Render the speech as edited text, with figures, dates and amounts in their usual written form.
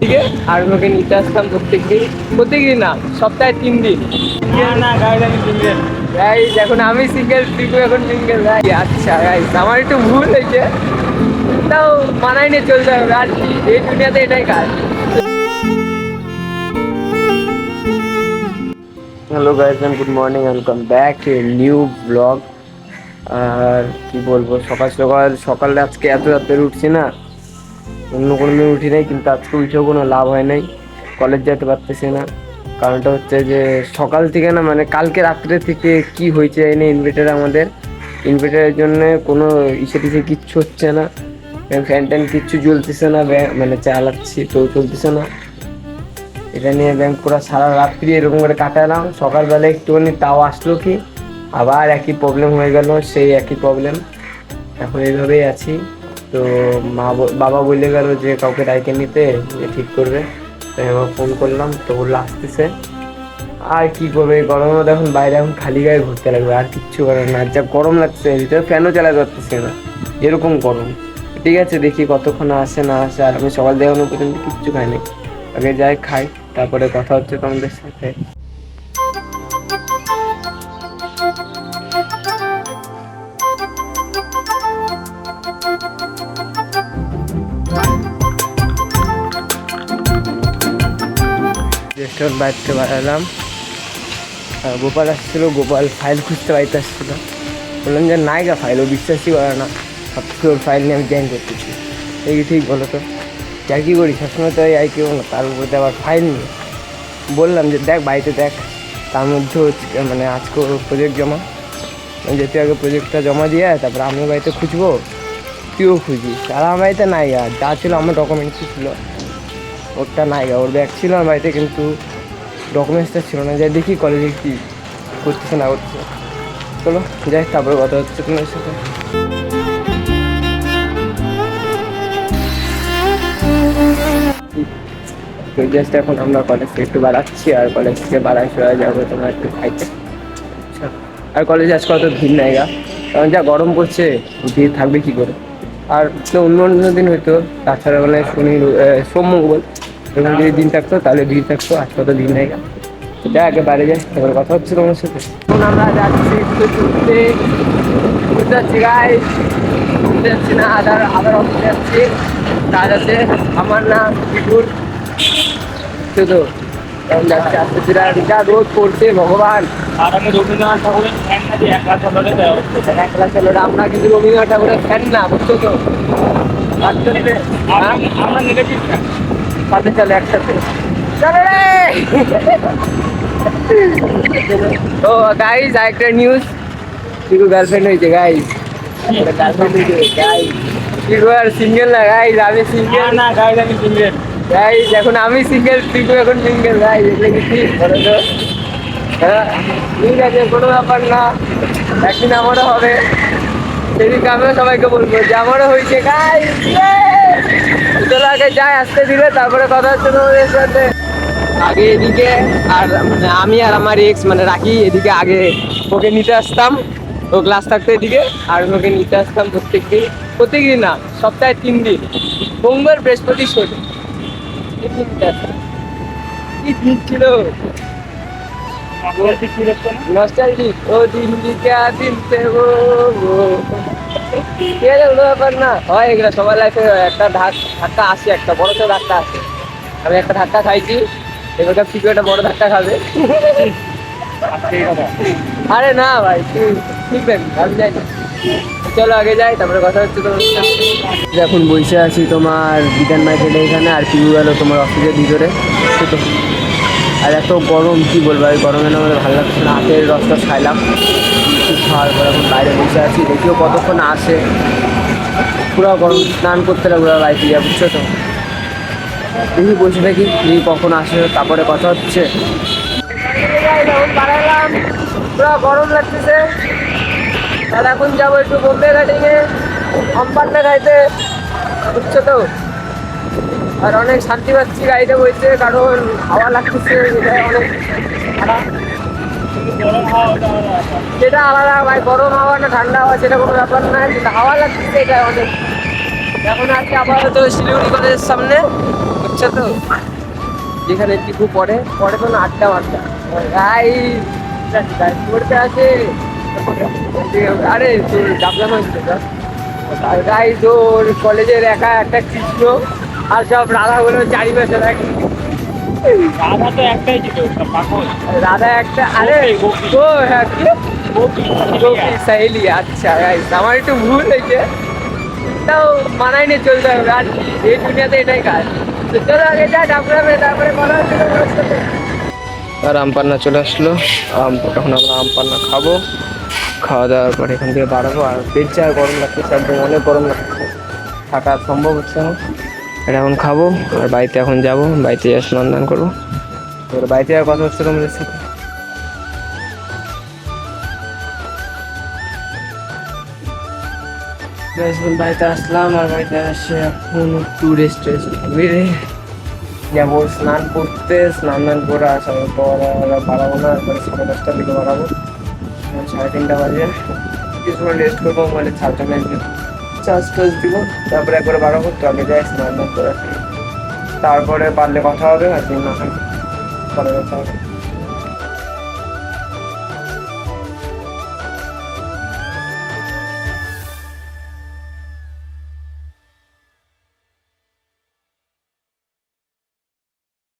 থেকে আর ওকে নিতে আসতাম প্রত্যেকদিন না, সপ্তাহে 3 দিন। না গাইড আমি সিঙ্গেল। গাইস এখন আমি সিঙ্গেল, পিকু এখন সিঙ্গেল। আচ্ছা গাইস, আমার একটু ভুল হয়েছে, তাও মানায় নিয়ে চলতে হবে আর কি, এই দুনিয়াতে এটাই কাজ। Hello guys and good morning, welcome back to a new blog. আর কি বলবো, সকালে আজকে এত রাত্রে উঠছি না, অন্য কোনো দিন উঠি নাই, কিন্তু আজকে উঠেও কোনো লাভ হয় নাই, কলেজ যেতে পারতেছি না। কারণটা হচ্ছে যে সকাল থেকে না, মানে কালকে রাত্রে থেকে কি হয়েছে এনে ইনভার্টারের জন্য কোনো টিসে কিচ্ছু হচ্ছে না, ফ্যান ট্যান কিচ্ছু জ্বলতেছে না, মানে চালাচ্ছি তো চলতেছে না। এটা নিয়ে পুরো সারা রাত্রি এরকম করে কাটালাম। সকালবেলা একটুখানি তাও আসলো, কি আবার একই প্রবলেম হয়ে গেল, সেই একই প্রবলেম। এখন এইভাবেই আছি। তো বাবা বলে গেল যে কাউকে ডাইকে নিতে, যে ঠিক করবে। তাই আমার ফোন করলাম, তো বললো আসতেছে। আর কি করবে, গরমে এখন বাইরে এখন খালি গায়ে ঘুরতে লাগবে, আর কিচ্ছু করার না। যা গরম লাগছে, ভিতরে ফ্যানও চালাতে পারতেছে না, এরকম গরম। ঠিক আছে, দেখি কতক্ষণ আসে না আসে। আর আমি সকাল দেখানো পর্যন্ত কিচ্ছু খাইনি, আগে যাই খাই, তারপরে কথা হচ্ছে তোমাদের সাথে। রেস্টুরেন্ট বাড়িতে বাড়ালাম, গোপাল আসছিল, গোপাল ফাইল খুঁজতে বাড়িতে আসছিলো। বললাম যে নাইগা ফাইল, ও বিশ্বাসই করে না, সবথেকে ওর ফাইল নিয়ে আমি জ্ঞান করতেছি। এই ঠিক বলো তো, আর কি করি, সবসময় তো এই কেউ না, তার উপরে আবার ফাইল নিয়ে। বললাম যে দেখ বাড়িতে দেখ, তার মধ্যে মানে আজকে প্রজেক্ট জমা, যেতে আগে প্রজেক্টটা জমা দিয়ে তারপরে আমি বাড়িতে খুঁজবো, তুইও খুঁজিস। আর আমার বাড়িতে নাই, আর যা ছিল আমার ডকুমেন্টসই ছিল, ওরটা নাই, ওর ব্যাগ ছিল আমার বাড়িতে, কিন্তু ডকুমেন্টসটা ছিল না। যাই দেখি কলেজে কি করতেছে না করতেছে। চলো যাই, তারপরে কথা হচ্ছে তোমার সাথে। তো জাস্ট এখন আমরা কলেজ থেকে একটু বাড়াচ্ছি, আর কলেজ থেকে বাড়াই সবাই যাবো তোমার একটু খাইতে। আচ্ছা, আর কলেজে আজকে অত ভিড় নাই গা, কারণ যা গরম করছে, ভিড় থাকবে কি করে। আর অন্য দিন হয়তো, তাছাড়া মানে সোম মঙ্গল এরকম যদি দিন থাকতো তাহলে ভিড় থাকতো, আজকে অত ভিড় নাই গা। যা আগে বাইরে যাই, এবার কথা হচ্ছে তোমার সাথে। এখন আমরা যাচ্ছি একটু ঘুরতে যাচ্ছি গাইস, ঘুরতে যাচ্ছি না, আদার অফিসে যাচ্ছি, কাজ আছে আমার না বিপুর। তো যাচ্ছে আস্তে ধীরে, যা রোদ পড়ছে ভগবান। আর আমি রবীন্দ্রনাথ ঠাকুরের ফ্যান না, যে একলা চালালে একলা চলো, আমরা কিন্তু রবীন্দ্রনাথ ঠাকুরের ফ্যান না, বুঝছো তো। আমরা নেগেটিভ ফ্যান। সাথে চলে একসাথে, চলো রে। তো গাইজ আরেকটা নিউজ, পিকু গার্লফ্রেন্ড হয়েছে গাইজ, গার্লফ্রেন্ড হয়েছে গাইজ। পিকু আর সিঙ্গেল না গাইজ, আমি সিঙ্গেল। না গাইড আমি সিঙ্গেল। গাইজ এখন আমি সিঙ্গেল, পিকু এখন সিঙ্গেল গাইজ, এগুলো কি ঠিক বলো তো? হ্যাঁ ঠিক আছে, কোনো ব্যাপার না, একদিন আমারও হবে, সেদিকে আমিও সবাইকে বলবো যে আমারও হয়েছে গাইজ। চলো আগে যাই আসতে দিলে, তারপরে কথা হচ্ছে তোমাদের সাথে। আগে এদিকে, আর মানে আমি আর আমার এক্স মানে রাখি এদিকে আগে ওকে নিতে আসতাম, ও ক্লাস থাকতো এদিকে, আর ওকে নিতে আসতাম প্রত্যেকদিন না, সপ্তাহে 3 দিন, মঙ্গল বৃহস্পতি শনি, কি দিন ছিল নস্টালজিক। ও দিন क्या दिन थे वो ব্যাপার না হয়, এগুলো সবার লাইফে একটা ধাক্কা আসে, একটা বড় সড়ো ধাক্কা আসে। আমি একটা ধাক্কা খাইছি, এবার পিকু একটা বড় ধাক্কা খাবে। আরে না ভাই, ঠিক আমি যাই না, চলো আগে যাই, তারপরে কথা হচ্ছে তোমার সাথে। এখন বসে আছি তোমার বিধান মার্কেটে এখানে, আর পিকু গেল তোমার অফিসের ভিতরে। আর এত গরম কি বলবো, এই গরমে না আমাদের ভালো লাগছে না, হাতের রসটা খাইলাম, খাওয়ার পর এখন বাইরে বসে আছি, দেখিও কতক্ষণ আসে। পুরো গরম, স্নান করতে লাগবে বাইরে গিয়ে, বুঝছো তো। দেখি বসে থাকি, দেখি কখন আসে, তারপরে কথা হচ্ছে। পুরো গরম লাগতেছে, আর এখন যাবো একটু বোম্বে ঘাটিংয়ে আমপান্না খাইতে, বুঝছো তো। আর অনেক শান্তি পাচ্ছি গাড়িতে বসে, কারণ হাওয়া লাগতেছে, অনেক খারাপ। সেটা আলাদা ভাই, গরম হাওয়া না ঠান্ডা হাওয়া সেটা কোনো ব্যাপার না, যেটা হাওয়া লাগতেছে এটা অনেক। এখন আছি আপাতত শিলিগুড়ি কলেজের সামনে, হচ্ছে তো, যেখানে টিপু পড়ে তো না, আড্ডা মাড্ডা গাই পড়তে আছে। আরে তোর ডাবলা হয়েছিল গাই, তোর কলেজের একা একটা কৃষ্ণ আর সব রাধাগুলো চারিপাশে থাকে। রাধা তো একটাই ছিল, সব পাগল। রাধা একটা, আরে ও হ্যাঁ কি গোপী সাহেলি, আচ্ছা গাইস আমার একটু ভুল হয়েছে, তাও মানায় নিয়ে চলতে হবে, আর এই দুনিয়াতে এটাই কাজ। তো চলো আগে যা ডাবলাবে, তারপরে কথা হচ্ছে তোমার সাথে। আর আম পান্না চলে আসলো, এখন আমরা আম পান্না খাবো, খাওয়া দাওয়ার পরে এখান থেকে বাড়াবো। আর পেট আর গরম লাগতেছে, একদম অনেক গরম লাগতেছে, থাকা সম্ভব হচ্ছে না। এটা এখন খাবো আর বাড়িতে এখন যাবো, বাড়িতে যা স্নান দান করবো। তোর বাড়িতে আর কথা হচ্ছে তোমাদের সাথে। এখন বাড়িতে আসলাম, আর বাড়িতে আসে এখন একটু রেস্ট বেড়ে যাবো স্নান করতে। স্নান দান করে আসার পর আর বাড়াবো না, একবারে 10:30টার দিকে বাড়াবো। 3:30 বাজে, কিছুক্ষণ রেস্ট করবো, মানে ছাড়টা আসবে, চার্জ টার্জ দিব, তারপরে একবারে বাড়াবো। তো আগে যাই স্নান দান করে আসি, তারপরে পারলে কথা হবে, আর দিন না হয় পরে কথা হবে।